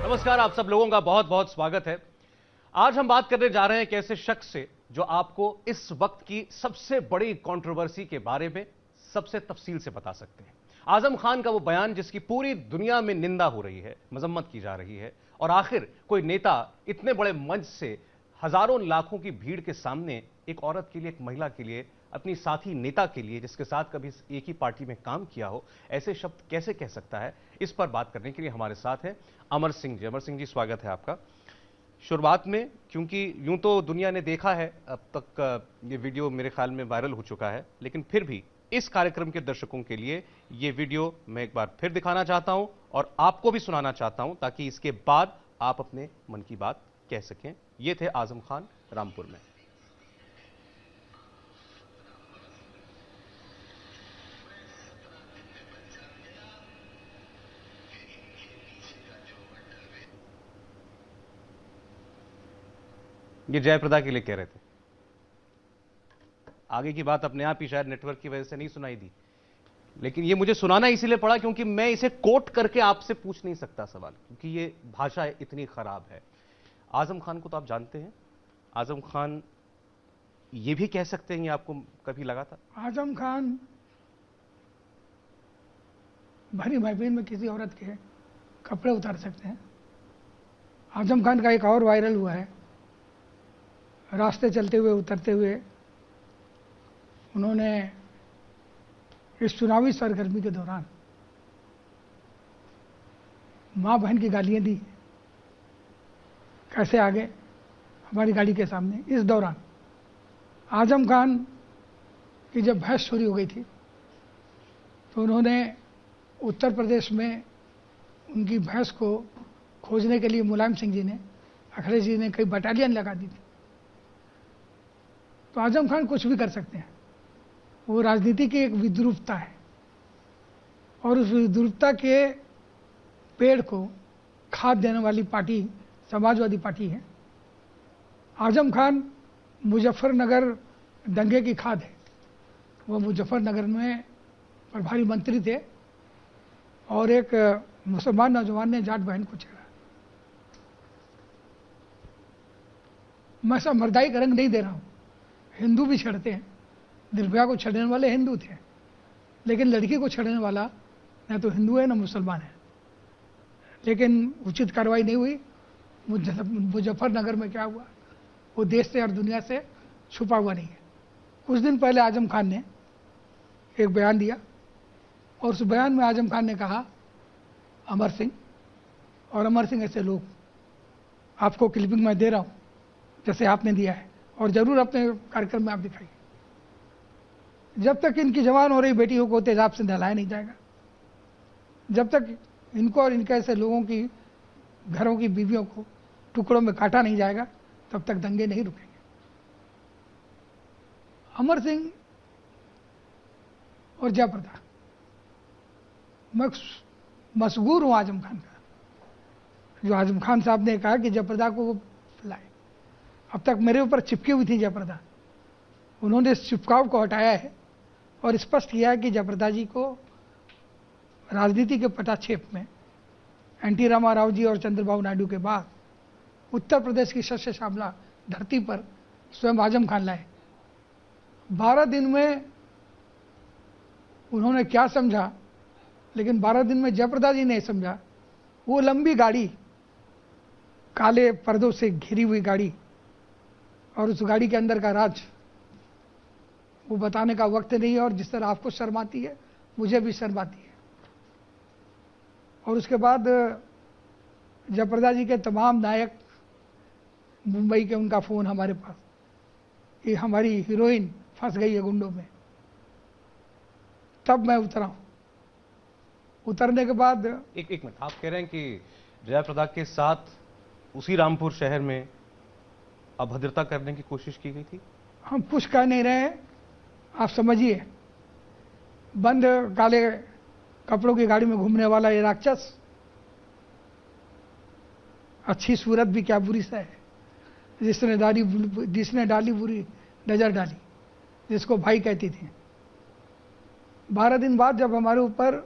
नमस्कार, आप सब लोगों का बहुत बहुत स्वागत है। आज हम बात करने जा रहे हैं एक ऐसे शख्स से जो आपको इस वक्त की सबसे बड़ी कंट्रोवर्सी के बारे में सबसे तफसील से बता सकते हैं। आजम खान का वो बयान जिसकी पूरी दुनिया में निंदा हो रही है, मजम्मत की जा रही है, और आखिर कोई नेता इतने बड़े मंच से हजारों लाखों की भीड़ के सामने एक औरत के लिए, एक महिला के लिए, अपनी साथी नेता के लिए जिसके साथ कभी एक ही पार्टी में काम किया हो, ऐसे शब्द कैसे कह सकता है? इस पर बात करने के लिए हमारे साथ हैं अमर सिंह जी। अमर सिंह जी, स्वागत है आपका। शुरुआत में, क्योंकि यूं तो दुनिया ने देखा है, अब तक ये वीडियो मेरे ख्याल में वायरल हो चुका है, लेकिन फिर भी इस कार्यक्रम के दर्शकों के लिए ये वीडियो मैं एक बार फिर दिखाना चाहता हूं और आपको भी सुनाना चाहता हूं, ताकि इसके बाद आप अपने मन की बात कह सकें। ये थे आजम खान रामपुर में। ये जयप्रदा के लिए कह रहे थे। आगे की बात अपने आप ही शायद नेटवर्क की वजह से नहीं सुनाई दी, लेकिन ये मुझे सुनाना इसीलिए पड़ा क्योंकि मैं इसे कोट करके आपसे पूछ नहीं सकता सवाल, क्योंकि ये भाषा इतनी खराब है। आजम खान को तो आप जानते हैं। आजम खान ये भी कह सकते हैं, ये आपको कभी लगा था? आजम खान भरी महफिल में किसी औरत के कपड़े उतार सकते हैं। आजम खान का एक और वायरल हुआ है, रास्ते चलते हुए, उतरते हुए उन्होंने इस चुनावी सरगर्मी के दौरान माँ बहन की गालियां दी। कैसे आगे हमारी गाड़ी के सामने। इस दौरान आजम खान की जब भैंस चोरी हो गई थी तो उन्होंने उत्तर प्रदेश में उनकी भैंस को खोजने के लिए मुलायम सिंह जी ने, अखिलेश जी ने कई बटालियन लगा दी थी। तो आजम खान कुछ भी कर सकते हैं। वो राजनीति की एक विद्रूपता है और उस विद्रूपता के पेड़ को खाद देने वाली पार्टी समाजवादी पार्टी है। आजम खान मुजफ्फरनगर दंगे की खाद है। वो मुजफ्फरनगर में प्रभारी मंत्री थे और एक मुसलमान नौजवान ने जाट बहन को छेड़ा। मैं सब मर्दाई का रंग नहीं दे रहा हूँ, हिंदू भी छेड़ते हैं। निर्भया को छेड़ने वाले हिंदू थे, लेकिन लड़की को छेड़ने वाला न तो हिंदू है न मुसलमान है। लेकिन उचित कार्रवाई नहीं हुई। मुजफ्फरनगर में क्या हुआ वो देश से और दुनिया से छुपा हुआ नहीं है। कुछ दिन पहले आजम खान ने एक बयान दिया और उस बयान में आजम खान ने कहा अमर सिंह, और अमर सिंह ऐसे लोग, आपको क्लिपिंग मैं दे रहा हूँ जैसे आपने दिया है, और ज़रूर अपने कार्यक्रम में आप दिखाइए। जब तक इनकी जवान हो रही बेटियों को तेजाब से नहलाया नहीं जाएगा, जब तक इनको और इनके ऐसे लोगों की घरों की बीवियों को टुकड़ों में काटा नहीं जाएगा, तब तक दंगे नहीं रुकेंगे। अमर सिंह और जयप्रदा, मैं मशगूर हूं आजम खान का। जो आजम खान साहब ने कहा कि जयप्रदा को वो लाए, अब तक मेरे ऊपर चिपकी हुई थी जयप्रदा, उन्होंने इस चिपकाव को हटाया है और स्पष्ट किया है कि जयप्रदा जी को राजनीति के पटाक्षेप में एनटी रामाराव जी और चंद्रबाबू नायडू के बाद उत्तर प्रदेश की शस्य श्यामला धरती पर स्वयं आजम खान लाए। 12 दिन में उन्होंने क्या समझा, लेकिन 12 दिन में जयप्रदा जी ने समझा। वो लंबी गाड़ी, काले पर्दों से घिरी हुई गाड़ी, और उस गाड़ी के अंदर का राज वो बताने का वक्त नहीं है। और जिस तरह आपको शर्म आती है, मुझे भी शर्म आती है। और उसके बाद जयप्रदा जी के तमाम नायक, मुंबई के, उनका फ़ोन हमारे पास, कि हमारी हीरोइन फंस गई है गुंडों में। तब मैं उतरा हूँ। उतरने के बाद एक मिनट, आप कह रहे हैं कि जयप्रदा के साथ उसी रामपुर शहर में अभद्रता करने की कोशिश की गई थी? हम कुछ कह नहीं रहे हैं, आप समझिए। बंद काले कपड़ों की गाड़ी में घूमने वाला ये राक्षस, अच्छी सूरत भी क्या बुरी सा है, जिसने डाली बुरी नजर डाली, जिसको भाई कहती थी। 12 दिन बाद जब हमारे ऊपर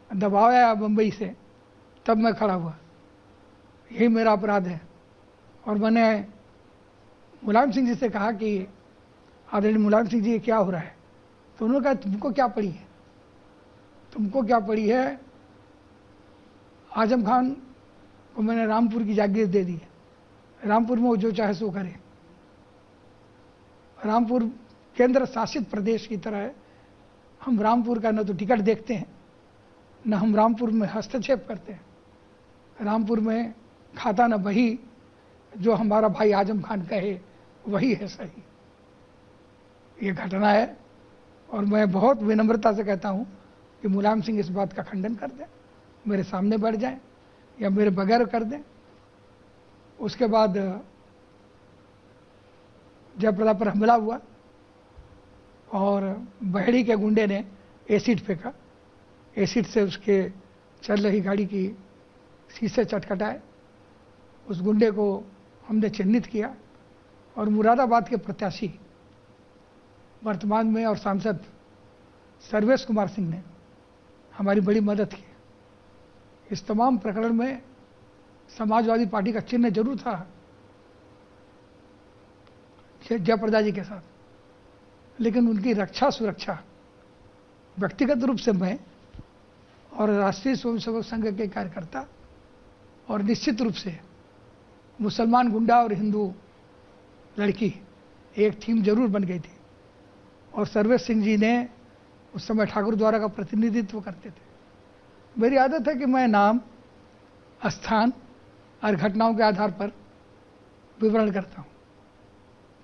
दबाव आया बम्बई से, तब मैं खड़ा हुआ। यही मेरा अपराध है। और मैंने मुलायम सिंह जी से कहा कि आदरणीय मुलायम सिंह जी ये क्या हो रहा है? तो उन्होंने कहा तुमको क्या पड़ी है, तुमको क्या पड़ी है? आजम खान को मैंने रामपुर की जागीर दे दी है, रामपुर में वो जो चाहे सो करे। रामपुर केंद्र शासित प्रदेश की तरह है। हम रामपुर का न तो टिकट देखते हैं, न हम रामपुर में हस्तक्षेप करते हैं। रामपुर में खाता न वही जो हमारा भाई आजम खान कहे वही है सही। ये घटना है और मैं बहुत विनम्रता से कहता हूं कि मुलायम सिंह इस बात का खंडन कर दें, मेरे सामने बैठ जाएं या मेरे बगैर कर दें। उसके बाद जयप्रदा पर हमला हुआ और बहेड़ी के गुंडे ने एसिड फेंका। एसिड से उसके चल रही गाड़ी की शीशे चटखटाए। उस गुंडे को हमने चिन्हित किया और मुरादाबाद के प्रत्याशी वर्तमान में और सांसद सर्वेश कुमार सिंह ने हमारी बड़ी मदद की। इस तमाम प्रकरण में समाजवादी पार्टी का चिन्ह जरूर था जयप्रदा जी के साथ, लेकिन उनकी रक्षा सुरक्षा व्यक्तिगत रूप से मैं और राष्ट्रीय स्वयंसेवक संघ के कार्यकर्ता और निश्चित रूप से मुसलमान गुंडा और हिंदू लड़की एक टीम जरूर बन गई थी। और सर्वेश सिंह जी ने उस समय ठाकुर द्वारा का प्रतिनिधित्व करते थे। मेरी आदत है कि मैं नाम, स्थान और घटनाओं के आधार पर विवरण करता हूं।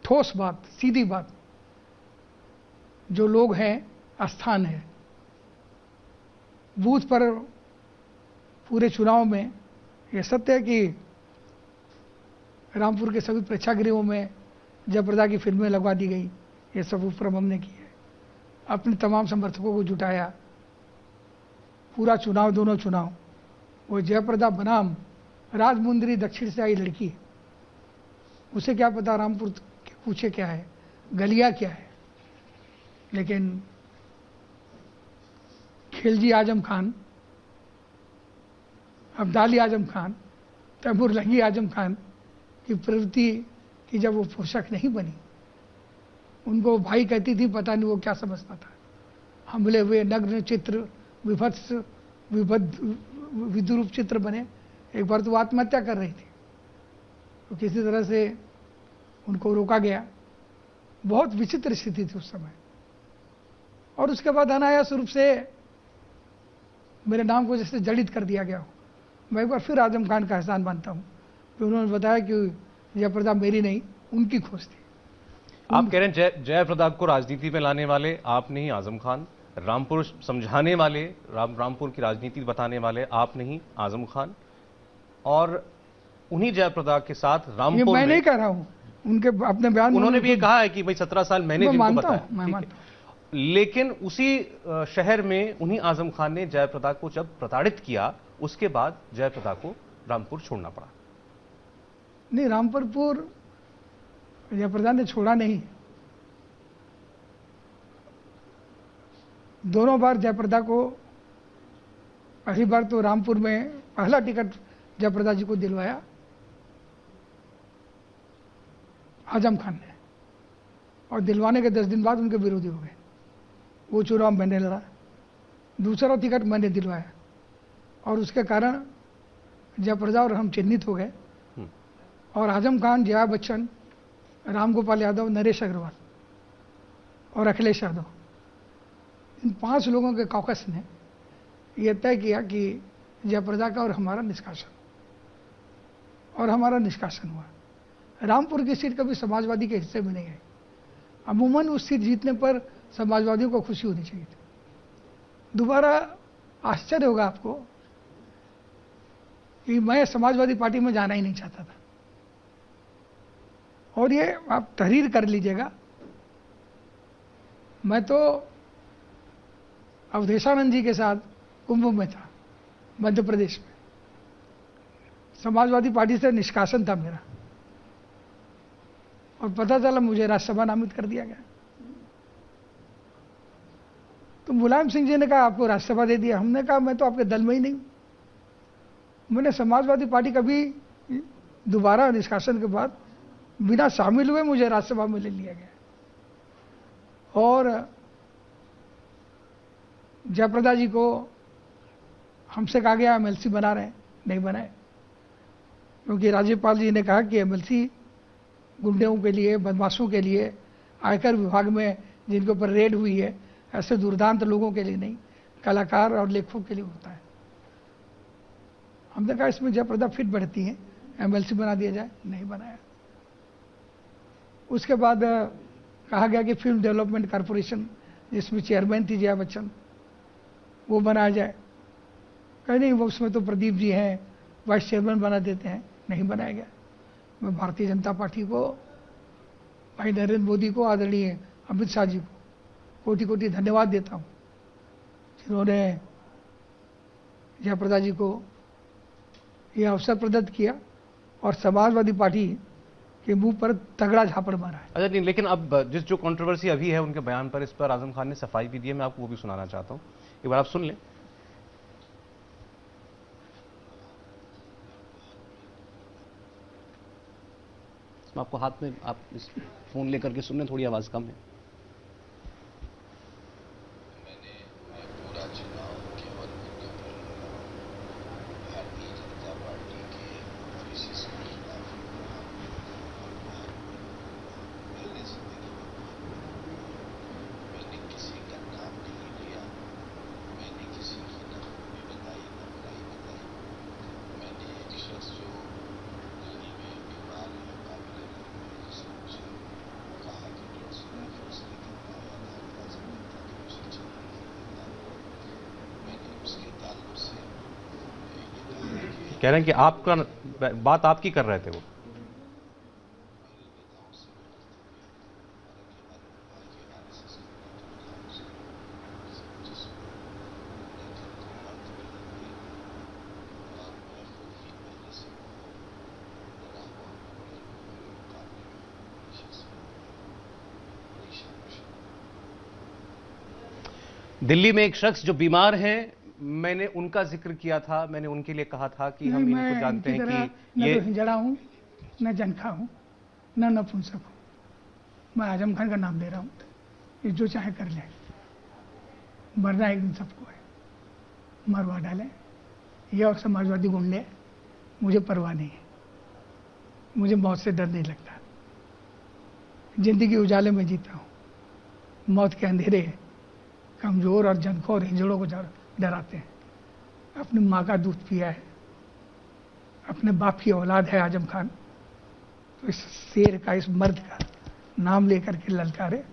ठोस बात, सीधी बात, जो लोग हैं, स्थान है। बूथ पर पूरे चुनाव में यह सत्य है कि रामपुर के सभी प्रेक्षागृहों में जयप्रदा की फिल्में लगवा दी गई। ये सब उपक्रम हमने किए, अपने तमाम समर्थकों को जुटाया। पूरा चुनाव, दोनों चुनाव, वो जयप्रदा बनाम राजमुंदरी दक्षिण से आई लड़की, उसे क्या पता रामपुर के पूछे क्या है, गलिया क्या है। लेकिन खिलजी आजम खान, अब्दाली आजम खान, तैमूर लंगी आजम खान की प्रवृत्ति की जब वो पोषक नहीं बनी, उनको भाई कहती थी, पता नहीं वो क्या समझता था। हमले हुए, नग्न चित्र, विभत्स विद्रूप चित्र बने। एक बार तो वो आत्महत्या कर रही थी, तो किसी तरह से उनको रोका गया। बहुत विचित्र स्थिति थी उस समय। और उसके बाद अनायास रूप से मेरे नाम को जैसे जड़ित कर दिया गया हो। मैं एक बार फिर आजम खान का एहसान मानता हूँ कि उन्होंने बताया कि जयप्रदा मेरी नहीं, उनकी खोज थी। आप कह रहे हैं जयप्रदा को राजनीति में लाने वाले आप नहीं, आजम खान। रामपुर समझाने वाले, रामपुर की राजनीति बताने वाले आप नहीं, आजम खान। और उन्हीं जयप्रदा के साथ रामपुर, मैं नहीं कह रहा हूं, उनके अपने बयान उन्होंने भी ये कहा है कि भाई 17 साल मैंने जिनको बताया, मैं मानता हूं। लेकिन उसी शहर में उन्हीं आजम खान ने जयप्रदा को जब प्रताड़ित किया, उसके बाद जयप्रदा को रामपुर छोड़ना पड़ा। नहीं, रामपुर जयप्रदा ने छोड़ा नहीं। दोनों बार जयप्रदा को, पहली बार तो रामपुर में पहला टिकट जयप्रदा जी को दिलवाया आजम खान ने, और दिलवाने के 10 दिन बाद उनके विरोधी हो गए। वो चुनाव मैंने लड़ा, दूसरा टिकट मैंने दिलवाया, और उसके कारण जयप्रदा और हम चिन्हित हो गए। और आजम खान, जया बच्चन, रामगोपाल यादव, नरेश अग्रवाल और अखिलेश यादव, इन 5 लोगों के कॉकस ने यह तय किया कि जयप्रदा का और हमारा निष्कासन, और हमारा निष्कासन हुआ। रामपुर की सीट कभी समाजवादी के हिस्से में नहीं आई। अमूमन उस सीट जीतने पर समाजवादियों को खुशी होनी चाहिए थी। दोबारा आश्चर्य होगा आपको कि मैं समाजवादी पार्टी में जाना ही नहीं चाहता था। और ये आप तहरीर कर लीजिएगा, मैं तो अवधेशानंद जी के साथ कुंभ में था, मध्य प्रदेश में। समाजवादी पार्टी से निष्कासन था मेरा, और पता चला मुझे राज्यसभा नामित कर दिया गया। तो मुलायम सिंह जी ने कहा आपको राज्यसभा दे दिया। हमने कहा मैं तो आपके दल में ही नहीं। मैंने समाजवादी पार्टी कभी दोबारा निष्कासन के बाद बिना शामिल हुए मुझे राज्यसभा में ले लिया गया और जयप्रदा जी को हमसे कहा गया एमएलसी बना रहे हैं, नहीं बनाए, क्योंकि राज्यपाल जी ने कहा कि एमएलसी गुंडों के लिए, बदमाशों के लिए, आयकर विभाग में जिनके ऊपर रेड हुई है, ऐसे दुर्दांत लोगों के लिए नहीं, कलाकार और लेखकों के लिए होता है। हमने कहा इसमें जयप्रदा फिट बैठती हैं, एमएलसी बना दिया जाए, नहीं बनाया। उसके बाद कहा गया कि फिल्म डेवलपमेंट कॉरपोरेशन, जिसमें चेयरमैन थी जया बच्चन, वो बनाया जाए। कहीं नहीं, वो उसमें तो प्रदीप जी हैं, वाइस चेयरमैन बना देते हैं, नहीं बनाया गया। मैं भारतीय जनता पार्टी को, भाई नरेंद्र मोदी को, आदरणीय अमित शाह जी को कोटि कोटि धन्यवाद देता हूँ, जिन्होंने जयप्रदा जी को यह अवसर प्रदत्त किया और समाजवादी पार्टी के मुंह पर तगड़ा झापड़ मारा है। अच्छा, नहीं, लेकिन अब जिस जो कंट्रोवर्सी अभी है उनके बयान पर, इस पर आजम खान ने सफाई भी दी है, मैं आपको वो भी सुनाना चाहता हूँ, एक बार आप सुन लें। आपको हाथ में, आप इस फोन लेकर के सुनने, थोड़ी आवाज कम है। कह रहे हैं कि आपका बात आपकी कर रहे थे वो। दिल्ली में एक शख्स जो बीमार हैं, मैंने उनका जिक्र किया था, मैंने उनके लिए कहा था कि हम इनको जानते हैं कि ये न हिजड़ा हूँ, न जनखा हूँ, न नपुंसक हूँ। मैं आजम खान का नाम दे रहा हूँ, ये जो चाहे कर ले, मरना एक दिन सबको है, मरवा डालें। ये और समाजवादी गुंडे, मुझे परवाह नहीं है, मुझे मौत से डर नहीं लगता। जिंदगी उजाले में जीता हूँ, मौत के अंधेरे कमजोर और जनखों और हिजड़ों को डराते हैं। अपनी माँ का दूध पिया है, अपने बाप की औलाद है आजम खान, तो इस शेर का, इस मर्द का नाम लेकर के ललकारे,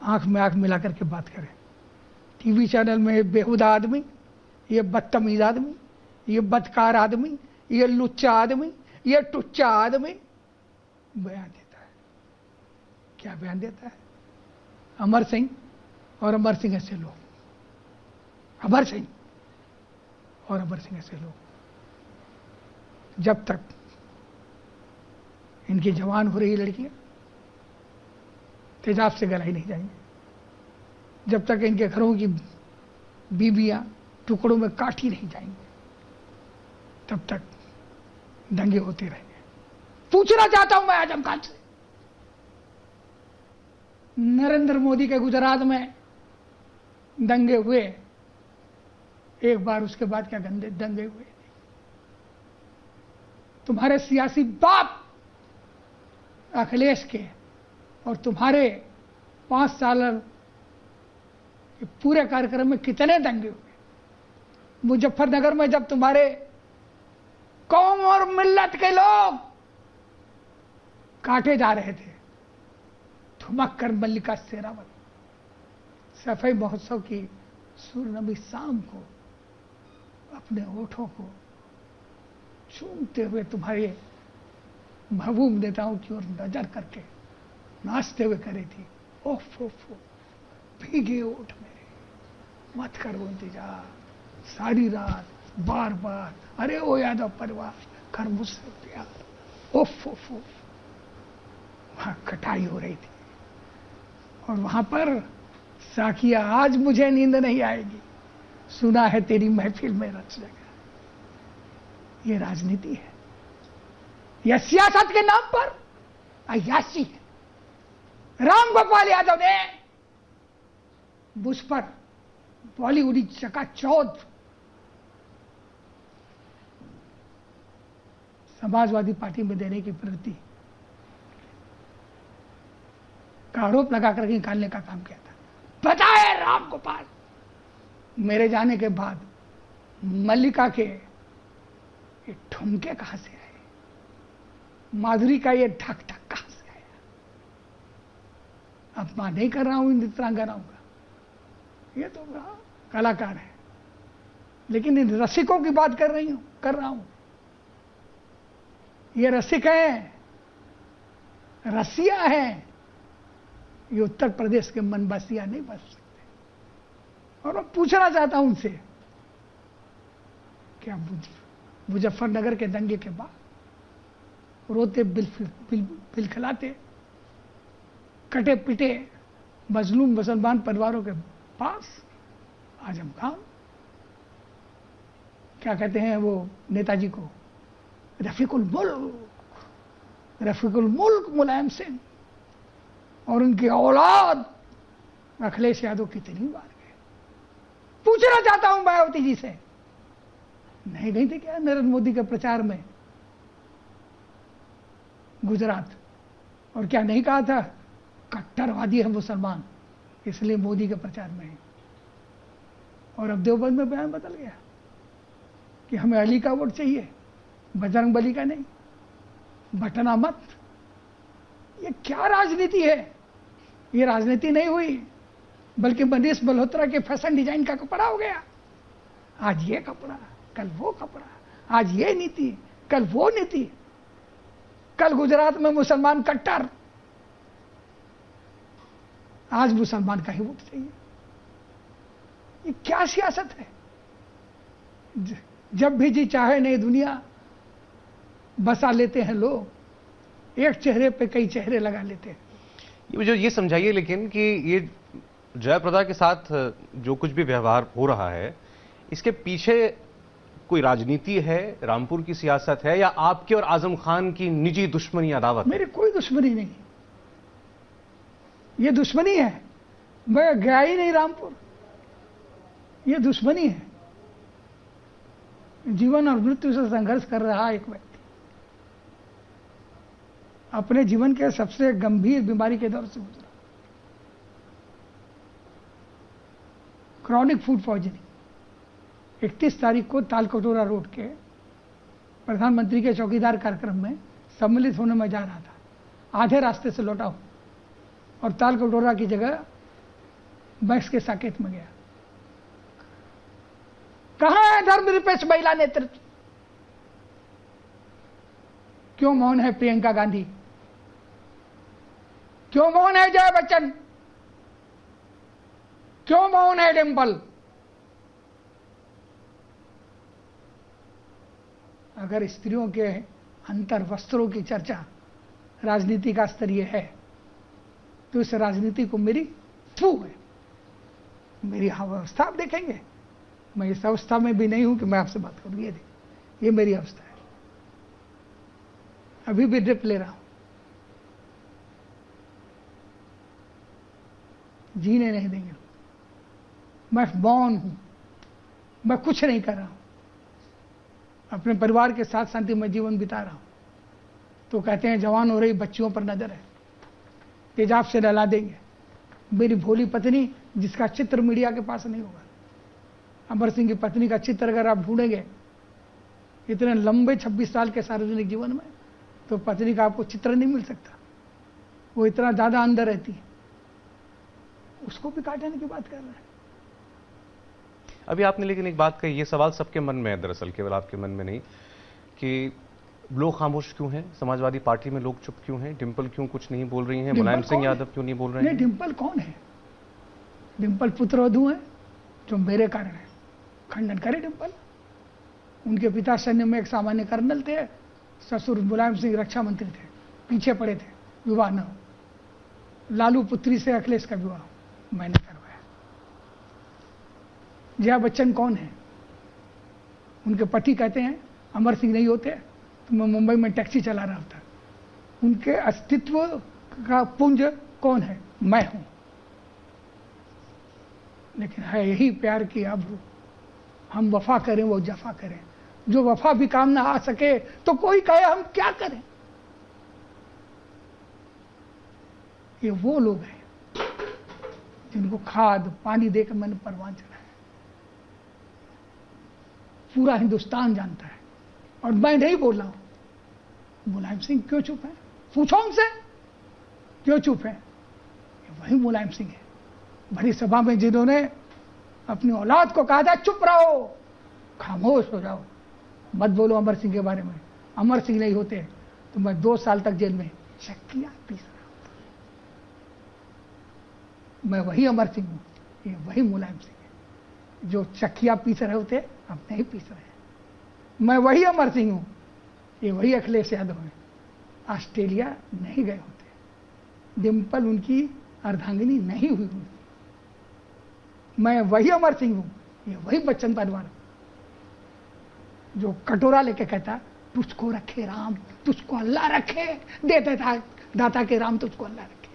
आंख में आंख मिला करके बात करें। टीवी चैनल में ये बेहुदा आदमी, ये बदतमीज आदमी, ये बदकार आदमी, ये लुच्चा आदमी, ये टुच्चा आदमी बयान देता है। क्या बयान देता है? अमर सिंह और अमर सिंह ऐसे लोग, अमर सिंह और अमर सिंह ऐसे लोग जब तक इनकी जवान हो रही लड़कियां तेजाब से गलाई नहीं जाएंगे, जब तक इनके घरों की बीबियां टुकड़ों में काटी नहीं जाएंगे, तब तक दंगे होते रहेंगे। पूछना चाहता हूं मैं आजम खान से, नरेंद्र मोदी के गुजरात में दंगे हुए एक बार, उसके बाद क्या गंदे दंगे हुए? तुम्हारे सियासी बाप अखिलेश के और तुम्हारे 5 साल के पूरे कार्यक्रम में कितने दंगे हुए? मुजफ्फरनगर में जब तुम्हारे कौम और मिल्लत के लोग काटे जा रहे थे, ठुमक्कर मल्लिका शेरावत सफाई महोत्सव की सूर्यनबी शाम को अपने होठों को चूमते हुए तुम्हारे महबूब नेताओं की ओर नजर करके नाचते हुए करे थी, ओफ ओफ भीगे ओठ मेरे, मत करो इंतजार, सारी रात बार बार, अरे ओ यादव परिवार कर मुझसे प्यार, ओफ ओफ ओफ। वहां कटाई हो रही थी और वहां पर साकिया, आज मुझे नींद नहीं आएगी, सुना है तेरी महफिल में रच जगह। ये राजनीति है, यह सियासत के नाम पर अय्याशी है। राम गोपाल यादव ने बुश पर बॉलीवुडी चकाचौंध समाजवादी पार्टी में देने की प्रवृत्ति का आरोप लगा करके निकालने का काम किया था। बताए राम गोपाल मेरे जाने के बाद मल्लिका के ये ठुमके कहां से आए, माधुरी का ये ढक ढक कहां से आया। अब मैं नहीं कर रहा हूं इन चित्रांगनाओं का, ये तो कलाकार है, लेकिन इन रसिकों की बात कर रहा हूं। ये रसिक हैं, रसिया हैं, ये उत्तर प्रदेश के मनबसिया नहीं बन सकते। और मैं पूछना चाहता हूं उनसे, क्या मुजफ्फरनगर के दंगे के बाद रोते बिलखलाते कटे पिटे मजलूम मुसलमान परिवारों के पास आजम खान, क्या कहते हैं वो नेताजी को, रफीकुल मुल्क मुलायम सिंह और उनकी औलाद अखिलेश यादव कितनी बार गए। पूछना चाहता हूं मायावती जी से, नहीं गई थी क्या नरेंद्र मोदी के प्रचार में गुजरात, और क्या नहीं कहा था कट्टरवादी है मुसलमान इसलिए मोदी के प्रचार में है। और अब देवबंद में बयान बदल गया कि हमें अली का वोट चाहिए, बजरंग बली का नहीं, बटना मत। ये क्या राजनीति है? ये राजनीति नहीं हुई, बल्कि मनीष मल्होत्रा के फैशन डिजाइन का कपड़ा हो गया। आज ये कपड़ा, कल वो कपड़ा, आज ये नीति, कल वो नीति। कल गुजरात में मुसलमान कट्टर, आज मुसलमान का ही वोट चाहिए। ये क्या सियासत है? जब भी जी चाहे नई दुनिया बसा लेते हैं लोग, एक चेहरे पे कई चेहरे लगा लेते हैं। मुझे ये समझाइए लेकिन कि ये जयप्रदा के साथ जो कुछ भी व्यवहार हो रहा है, इसके पीछे कोई राजनीति है, रामपुर की सियासत है, या आपके और आजम खान की निजी दुश्मनी अदावत? मेरी कोई दुश्मनी नहीं, ये दुश्मनी है। मैं गया ही नहीं रामपुर, ये दुश्मनी है। जीवन और मृत्यु से संघर्ष कर रहा एक व्यक्ति अपने जीवन के सबसे गंभीर बीमारी के दौर से गुजरा, क्रॉनिक फूड पॉइजनिंग। 31 तारीख को तालकटोरा रोड के प्रधानमंत्री के चौकीदार कार्यक्रम में सम्मिलित होने में जा रहा था, आधे रास्ते से लौटा हूं और तालकटोरा की जगह बैक्स के साकेत में गया। कहां है धर्मनिरपेक्ष महिला नेतृत्व? क्यों मौन है प्रियंका गांधी? क्यों मौन है जया बच्चन? क्यों मौन है डिंपल? अगर स्त्रियों के अंतर वस्त्रों की चर्चा राजनीति का स्तरीय है तो इस राजनीति को मेरी थू है। मेरी अवस्था आप देखेंगे, मैं इस अवस्था में भी नहीं हूं कि मैं आपसे बात करूं। ये मेरी अवस्था है, अभी भी ड्रिप ले रहा हूं, जीने नहीं देंगे। मैं मौन हूं, मैं कुछ नहीं कर रहा हूं, अपने परिवार के साथ शांतिमय जीवन बिता रहा हूं। तो कहते हैं जवान हो रही बच्चियों पर नजर है, तेजाब से डला देंगे। मेरी भोली पत्नी जिसका चित्र मीडिया के पास नहीं होगा, अमर सिंह की पत्नी का चित्र अगर आप ढूंढेंगे इतने लंबे 26 साल के सार्वजनिक जीवन में, तो पत्नी का आपको चित्र नहीं मिल सकता। वो इतना ज्यादा अंदर रहती है, उसको भी काटने की बात कर रहे हैं। अभी आपने लेकिन एक बात कही, ये सवाल सबके मन में है दरअसल, केवल आपके मन में नहीं, कि लोग खामोश क्यों हैं, समाजवादी पार्टी में लोग चुप क्यों हैं, डिंपल क्यों कुछ नहीं बोल रही हैं, मुलायम सिंह यादव क्यों नहीं बोल रहे हैं? डिंपल कौन है? डिंपल पुत्रवधू है जो मेरे कारण है। खंडन करे डिंपल। उनके पिता सैन्य में एक सामान्य कर्नल थे, ससुर मुलायम सिंह रक्षा मंत्री थे, पीछे पड़े थे, विवाह न हो। लालू पुत्री से अखिलेश का विवाह मैंने करवाया। जया बच्चन कौन है? उनके पति कहते हैं अमर सिंह नहीं होते तो मैं मुंबई में टैक्सी चला रहा था। उनके अस्तित्व का पुंज कौन है? मैं हूं। लेकिन है यही प्यार की आबरू, हम वफा करें वो जफा करें, जो वफा भी काम ना आ सके तो कोई कहे हम क्या करें। ये वो लोग हैं जिनको खाद पानी देकर मैंने परवान चढ़ाया। पूरा हिंदुस्तान जानता है और मैं नहीं बोल रहा हूं। मुलायम सिंह क्यों चुप है? पूछो उनसे क्यों चुप है। वही मुलायम सिंह है भरी सभा में जिन्होंने अपनी औलाद को कहा था चुप रहो, खामोश हो जाओ, मत बोलो अमर सिंह के बारे में। अमर सिंह नहीं होते तो मैं 2 साल तक जेल में शक्तियां पीस रहा होता। मैं वही अमर सिंह हूं, ये वही मुलायम सिंह है जो चक्कियां पीस रहे होते अब नहीं पीस रहे हैं। मैं वही अमर सिंह हूं, ये वही अखिलेश यादव है। ऑस्ट्रेलिया नहीं गए होते, डिम्पल उनकी अर्धांगिनी नहीं हुई होती। मैं वही अमर सिंह हूं, ये वही बच्चन परमार जो कटोरा लेके कहता तुझको रखे राम, तुझको अल्लाह रखे, देते था दाता के राम, तुझको अल्लाह रखे।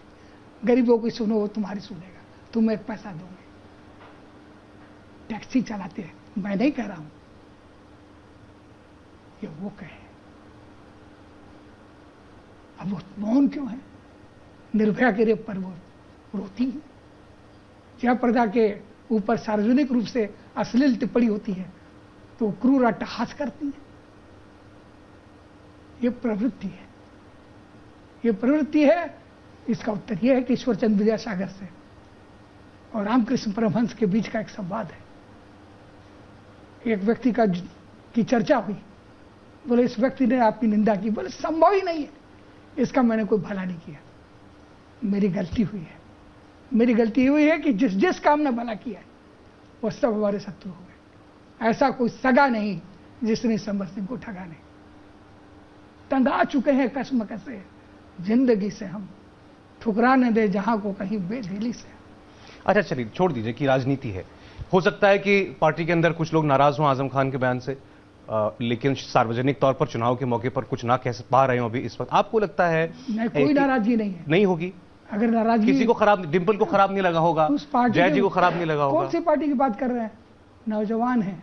गरीबों की सुनो वो तुम्हारी सुनेगा, तुम एक पैसा दोगे। टैक्सी चलाते हैं, मैं नहीं कह रहा हूं, ये वो कहे। अब वो मौन क्यों है? निर्भया के रेप पर वो रोती है। जयाप्रदा के ऊपर सार्वजनिक रूप से अश्लील टिप्पणी होती है तो क्रूर अट्टहास करती है। ये प्रवृत्ति है, ये प्रवृत्ति है। इसका उत्तर यह है कि ईश्वरचंद्र विद्यासागर से और रामकृष्ण परमहंस के बीच का एक संवाद है। एक व्यक्ति की चर्चा हुई, बोले इस व्यक्ति ने आपकी निंदा की, बोले संभव ही नहीं है, इसका मैंने कोई भला नहीं किया, मेरी गलती हुई है। मेरी गलती हुई है कि जिस जिस काम ने भला किया है वो सब हमारे शत्रु हो गए। ऐसा कोई सगा नहीं जिसने समर सिंह को ठगा नहीं। तंगा चुके हैं कसम कसे जिंदगी से हम, ठुकराने दे जहां को कहीं बेदिली से। अच्छा चलिए छोड़ दीजिए कि राजनीति है, हो सकता है कि पार्टी के अंदर कुछ लोग नाराज हों आजम खान के बयान से, लेकिन सार्वजनिक तौर पर चुनाव के मौके पर कुछ ना कह पा रहे हो अभी इस वक्त। आपको लगता है नहीं, कोई नाराजगी नहीं है, नहीं होगी? अगर नाराजगी किसी को खराब, डिम्पल को खराब नहीं लगा होगा, जय जी को खराब नहीं लगा होगा। कौन सी पार्टी की बात कर रहे हैं? नौजवान है,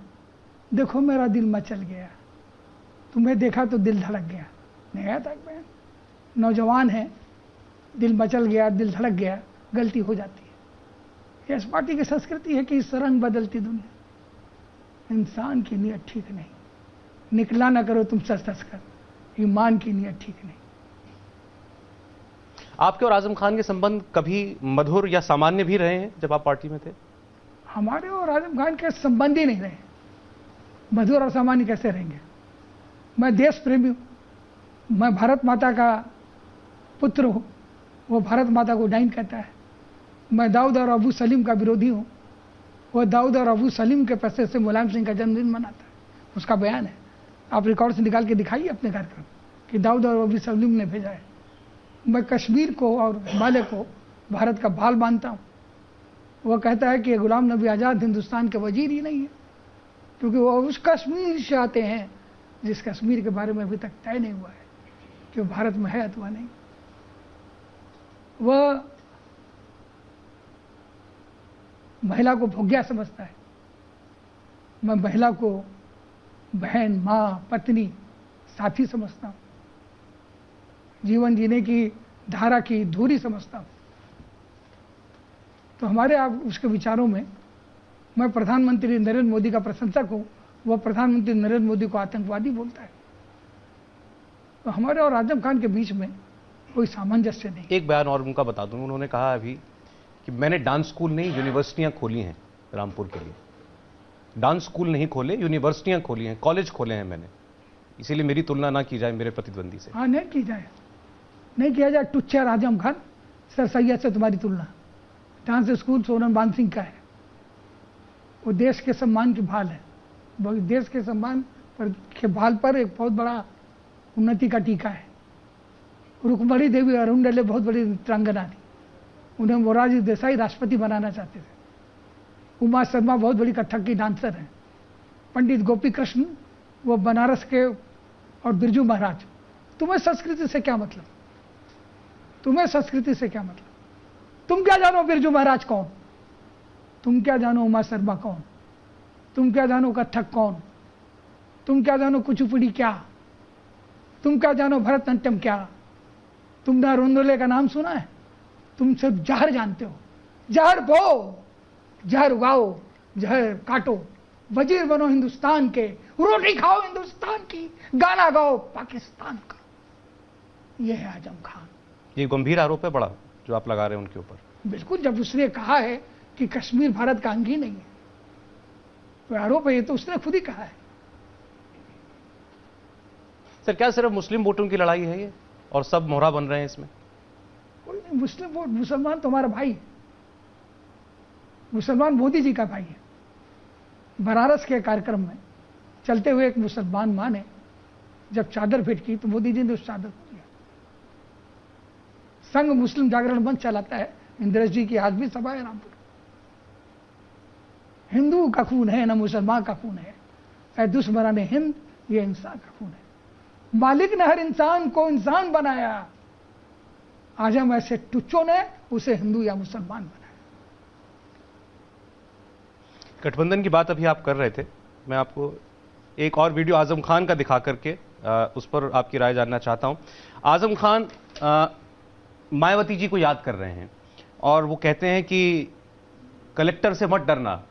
देखो मेरा दिल मचल गया, तुम्हें देखा तो दिल धड़क गया, नहीं आया था बयान? नौजवान है, दिल मचल गया, दिल धड़क गया, गलती हो जाती है। इस पार्टी की संस्कृति है कि इस रंग बदलती दुनिया, इंसान की नीयत ठीक नहीं, निकला ना करो तुम सच सच कर, ईमान की नीयत ठीक नहीं। आपके और आजम खान के संबंध कभी मधुर या सामान्य भी रहे हैं जब आप पार्टी में थे? हमारे और आजम खान के संबंध ही नहीं रहे, मधुर और सामान्य कैसे रहेंगे? मैं देश प्रेमी हूं, मैं भारत माता का पुत्र हूं, वो भारत माता को डाइन कहता है। मैं दाऊद और अबू सलीम का विरोधी हूं, वो दाऊद और अबू सलीम के पैसे से मुलायम सिंह का जन्मदिन मनाता है, उसका बयान है। आप रिकॉर्ड से निकाल के दिखाइए अपने कार्यक्रम कि दाऊद और अबू सलीम ने भेजा है। मैं कश्मीर को और हिमालय को भारत का भाल मानता हूँ। वह कहता है कि गुलाम नबी आज़ाद हिंदुस्तान के वजीर ही नहीं है, क्योंकि वो उस कश्मीर से आते हैं जिस कश्मीर के बारे में अभी तक तय नहीं हुआ है कि वो भारत में है अथवा नहीं। वह महिला को भोग्या समझता है, मैं महिला को बहन, माँ, पत्नी, साथी समझता हूँ, जीवन जीने की धारा की धुरी समझता हूँ। तो हमारे आप उसके विचारों में मैं प्रधानमंत्री नरेंद्र मोदी का प्रशंसक हूँ, वह प्रधानमंत्री नरेंद्र मोदी को आतंकवादी बोलता है। तो हमारे और आजम खान के बीच में कोई सामंजस्य नहीं। एक बयान और उनका बता दूं, उन्होंने कहा अभी कि मैंने डांस स्कूल नहीं यूनिवर्सिटियां खोली हैं रामपुर के लिए। डांस स्कूल नहीं खोले, यूनिवर्सिटियां खोली हैं, कॉलेज खोले हैं मैंने, इसीलिए मेरी तुलना ना की जाए मेरे प्रतिद्वंदी से। हाँ, नहीं की जाए, नहीं किया जाए। टुच्चर आजम खान, सर सैयद से तुम्हारी तुलना। डांस स्कूल सोनम बांध सिंह का है, वो देश के सम्मान की भाल है, देश के सम्मान पर के भाल पर एक बहुत बड़ा उन्नति का टीका है। रुक्मणी देवी अरुण बहुत बड़ी चित्रांगना थी, उन्हें मोरारजी देसाई राष्ट्रपति बनाना चाहते थे। उमा शर्मा बहुत बड़ी कथक की डांसर हैं। पंडित गोपी कृष्ण वो बनारस के और बिरजू महाराज, तुम्हें संस्कृति से क्या मतलब? तुम्हें संस्कृति से क्या मतलब? तुम क्या जानो बिरजू महाराज कौन? तुम क्या जानो उमा शर्मा कौन? तुम क्या जानो कथक कौन? तुम क्या जानो कुचिपुड़ी क्या? तुम क्या जानो भरतनाट्यम क्या? तुमने रोंदोले का नाम सुना है? तुम सिर्फ जहर जानते हो। जहर बो, जहर उगाओ, जहर काटो, वजीर बनो हिंदुस्तान के, रोटी खाओ हिंदुस्तान की, गाना गाओ पाकिस्तान का। यह है आजम खान। ये गंभीर आरोप है बड़ा जो आप लगा रहे हैं उनके ऊपर। बिल्कुल, जब उसने कहा है कि कश्मीर भारत का अंग ही नहीं है, तो आरोप है, ये तो उसने खुद ही कहा है। सर, क्या सिर्फ मुस्लिम वोटों की लड़ाई है ये और सब मोहरा बन रहे हैं इसमें? कोई नहीं, मुस्लिम वोट, मुसलमान तो हमारा भाई है। मुसलमान मोदी जी का भाई है। बनारस के कार्यक्रम में चलते हुए एक मुसलमान मां ने जब चादर भेंट की तो मोदी जी ने उस चादर को दिया। संघ मुस्लिम जागरण मंच चलाता है, इंद्रेश जी की आज भी सभा है रामपुर। हिंदू का खून है ना मुसलमान का खून है, ऐ दुश्मनान हिंद, ये इंसान का खून है। मालिक ने हर इंसान को इंसान बनाया, आजम ऐसे टुच्चों ने उसे हिंदू या मुसलमान बनाया। गठबंधन की बात अभी आप कर रहे थे, मैं आपको एक और वीडियो आजम खान का दिखा करके उस पर आपकी राय जानना चाहता हूं। आजम खान मायावती जी को याद कर रहे हैं और वो कहते हैं कि कलेक्टर से मत डरना,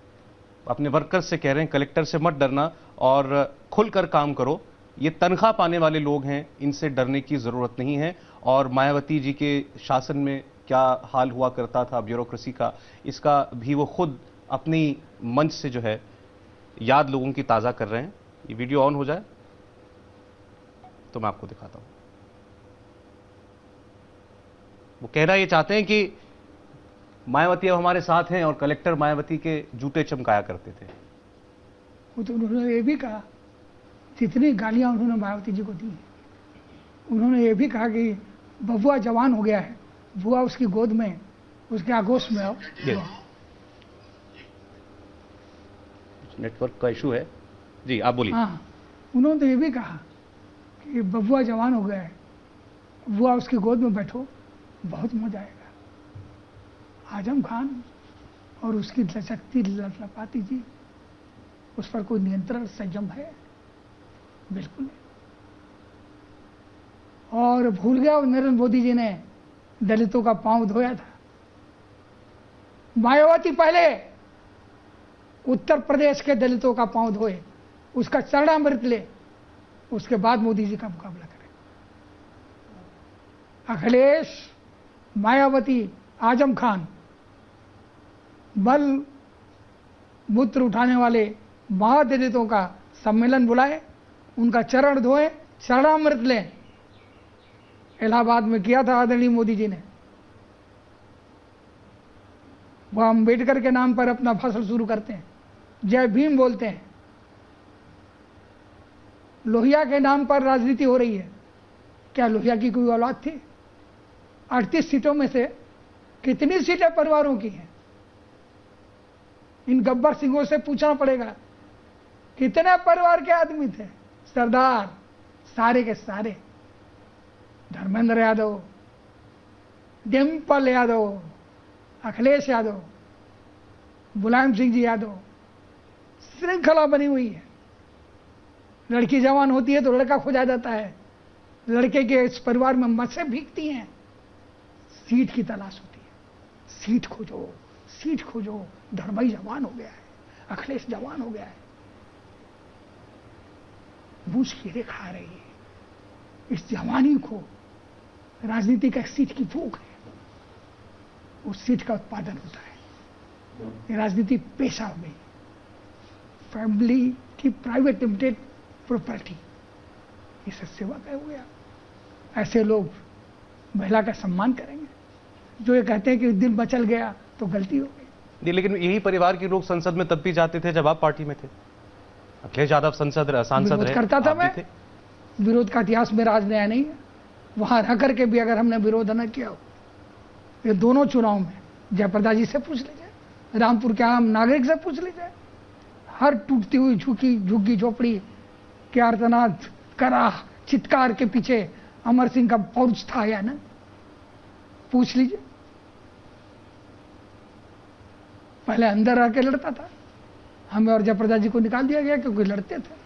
अपने वर्कर्स से कह रहे हैं कलेक्टर से मत डरना और खुलकर काम करो, ये तनख्वाह पाने वाले लोग हैं, इनसे डरने की जरूरत नहीं है। और मायावती जी के शासन में क्या हाल हुआ करता था ब्यूरोक्रेसी का, इसका भी वो खुद अपनी मंच से जो है याद लोगों की ताज़ा कर रहे हैं। ये वीडियो ऑन हो जाए तो मैं आपको दिखाता हूं। वो कहना ये चाहते हैं कि मायावती अब हमारे साथ हैं और कलेक्टर मायावती के जूते चमकाया करते थे। वो तो उन्होंने ये भी कहा, जितनी गालियां उन्होंने मायावती जी को दी, उन्होंने ये भी कहा कि बबुआ जवान हो गया है, बुआ उसकी गोद में, उसके आगोश में आओ। नेटवर्क का इशू है जी, आप बोलिए। हाँ, उन्होंने तो ये भी कहा कि बबुआ जवान हो गया है, बुआ उसकी गोद में बैठो, बहुत मजा आएगा। आजम खान और उसकी लचकती लपलपाती जी, उस पर कोई नियंत्रण संयम है? बिल्कुल नहीं। और भूल गया नरेंद्र मोदी जी ने दलितों का पांव धोया था। मायावती पहले उत्तर प्रदेश के दलितों का पांव धोए, उसका चरणामृत ले, उसके बाद मोदी जी का मुकाबला करें। अखिलेश, मायावती, आजम खान बल मूत्र उठाने वाले महादलितों का सम्मेलन बुलाए, उनका चरण धोए, चरणामृत लें। इलाहाबाद में किया था आदरणीय मोदी जी ने। वह अम्बेडकर के नाम पर अपना भाषण शुरू करते हैं, जय भीम बोलते हैं। लोहिया के नाम पर राजनीति हो रही है। क्या लोहिया की कोई औलाद थी? 38 सीटों में से कितनी सीटें परिवारों की हैं? इन गब्बर सिंहों से पूछना पड़ेगा कितने परिवार के आदमी थे। सरदार सारे के सारे, धर्मेंद्र यादव, डिम्पल यादव, अखिलेश यादव, मुलायम सिंह जी यादव, श्रृंखला बनी हुई है। लड़की जवान होती है तो लड़का खोजा जाता है, लड़के के इस परिवार में मसें भीगती हैं, सीट की तलाश होती है। सीट खोजो, सीट खोजो। धर्मई जवान हो गया है, अखिलेश जवान हो गया है, मूछ कीड़े खा रही है। इस जवानी को राजनीति का सीट की भूख है, उस सीट का उत्पादन होता है। ये राजनीति पेशा हो गई, फैमिली की प्राइवेट लिमिटेड प्रॉपर्टी, इसे सेवा का हो गया। ऐसे लोग महिला का सम्मान करेंगे? जो ये कहते हैं कि दिल मचल गया तो गलती हो गई। नहीं, लेकिन यही परिवार के लोग संसद में तब भी जाते थे जब आप पार्टी में थे। अखिलेश यादव सांसद रहे, करता था मैं। विरोध का इतिहास मेरा आज नया नहीं है। वहां रह करके भी अगर हमने विरोध न किया हो, ये दोनों चुनाव में जयप्रदा जी से पूछ लीजिए, रामपुर के आम नागरिक से पूछ लीजिए, हर टूटती हुई झुकी झुग्गी झोपड़ी के आर्तनाद करा चित्कार के पीछे अमर सिंह का फौज था या ना? पूछ लीजिए। पहले अंदर आके लड़ता था, हमें और जयप्रदा जी को निकाल दिया गया क्योंकि लड़ते थे।